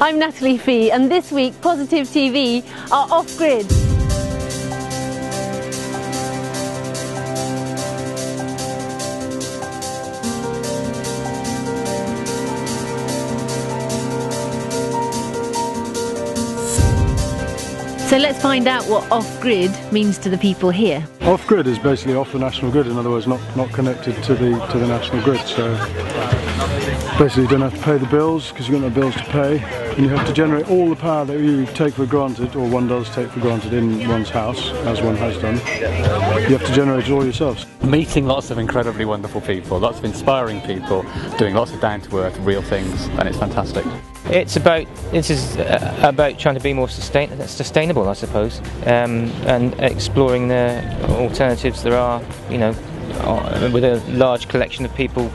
I'm Natalie Fee, and this week PositiveTV are off-grid. So let's find out what off-grid means to the people here. Off-grid is basically off the national grid, in other words not connected to the national grid. So basically you don't have to pay the bills because you've got no bills to pay, and you have to generate all the power that you take for granted, or one does take for granted in one's house, as one has done. You have to generate it all yourselves. Meeting lots of incredibly wonderful people, lots of inspiring people, doing lots of down-to-earth, real things, and it's fantastic. This is about trying to be more sustainable, I suppose, and exploring the alternatives there are, you know, with a large collection of people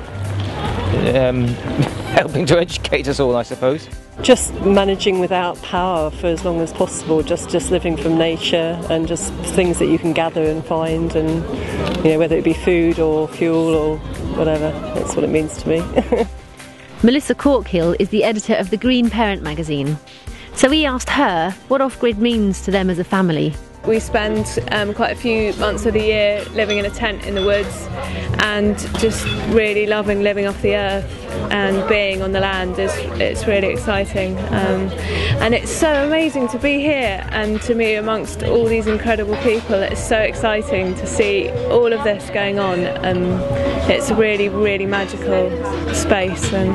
helping to educate us all, I suppose. Just managing without power for as long as possible, just living from nature and just things that you can gather and find, and you know, whether it be food or fuel or whatever, that's what it means to me. Melissa Corkhill is the editor of the Green Parent magazine. So we asked her what off-grid means to them as a family. We spend quite a few months of the year living in a tent in the woods, and just really loving living off the earth and being on the land. It's really exciting, and it's so amazing to be here and to be amongst all these incredible people. It's so exciting to see all of this going on, and it's a really, really magical space. And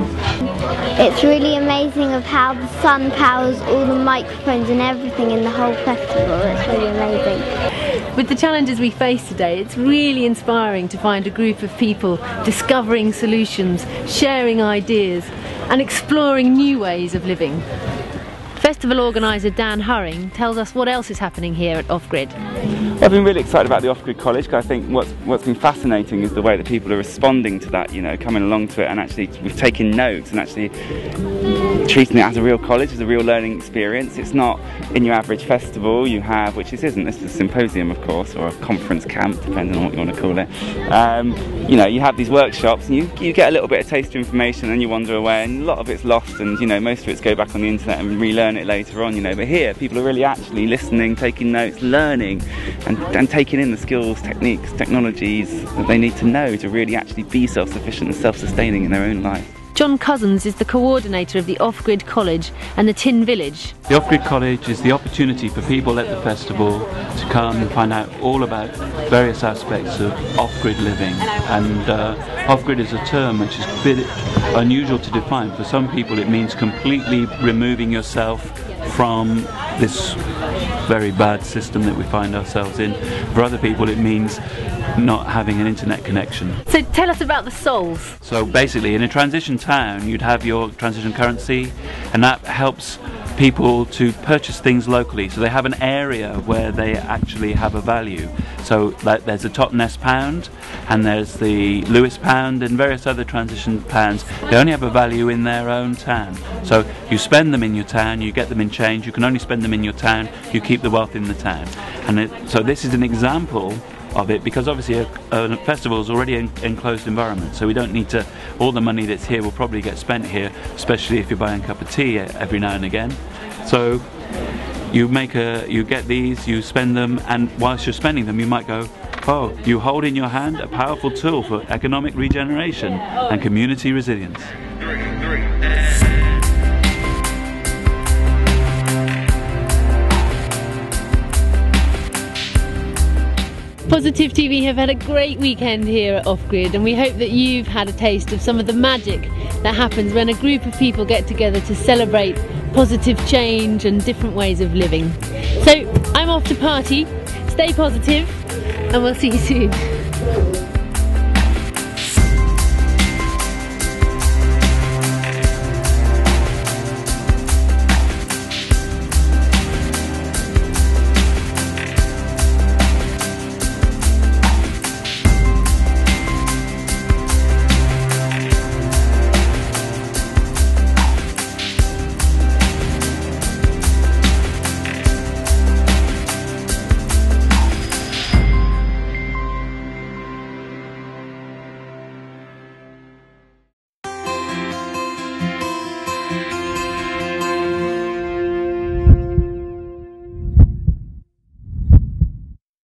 it's really amazing of how the sun powers all the microphones and everything in the whole festival. It's really amazing. With the challenges we face today, it's really inspiring to find a group of people discovering solutions, sharing ideas and exploring new ways of living. Festival organiser Dan Hurring tells us what else is happening here at Off-Grid. I've been really excited about the Off-Grid College, because I think what's been fascinating is the way that people are responding to that, you know, coming along to it, and actually we've taken notes and actually treating it as a real college, as a real learning experience. It's not in your average festival you have, which this isn't, this is a symposium of course, or a conference camp, depending on what you want to call it. You know, you have these workshops and you get a little bit of taste of information and you wander away, and a lot of it's lost, and you know, most of it's go back on the internet and relearn it later on, you know. But here people are really actually listening, taking notes, learning, and taking in the skills, techniques, technologies that they need to know to really actually be self-sufficient and self-sustaining in their own life. John Cousins is the coordinator of the Off-Grid College and the Tin Village. The Off-Grid College is the opportunity for people at the festival to come and find out all about various aspects of off-grid living. And off-grid is a term which is a bit unusual to define. For some people it means completely removing yourself from this very bad system that we find ourselves in. For other people it means not having an internet connection. So tell us about the souls. So basically in a transition town you'd have your transition currency, and that helps people to purchase things locally, so they have an area where they actually have a value. So like, there's the Totnes pound and there's the Lewis pound and various other transition pounds. They only have a value in their own town. So you spend them in your town, you get them in change, you can only spend them in your town, you keep the wealth in the town. And so this is an example of it, because obviously a festival is already an enclosed environment, so we don't need to, all the money that's here will probably get spent here, especially if you're buying a cup of tea every now and again. So you get these, you spend them, and whilst you're spending them you might go, oh, you hold in your hand a powerful tool for economic regeneration and community resilience. PositiveTV have had a great weekend here at Off-Grid, and we hope that you've had a taste of some of the magic that happens when a group of people get together to celebrate positive change and different ways of living. So I'm off to party, stay positive, and we'll see you soon.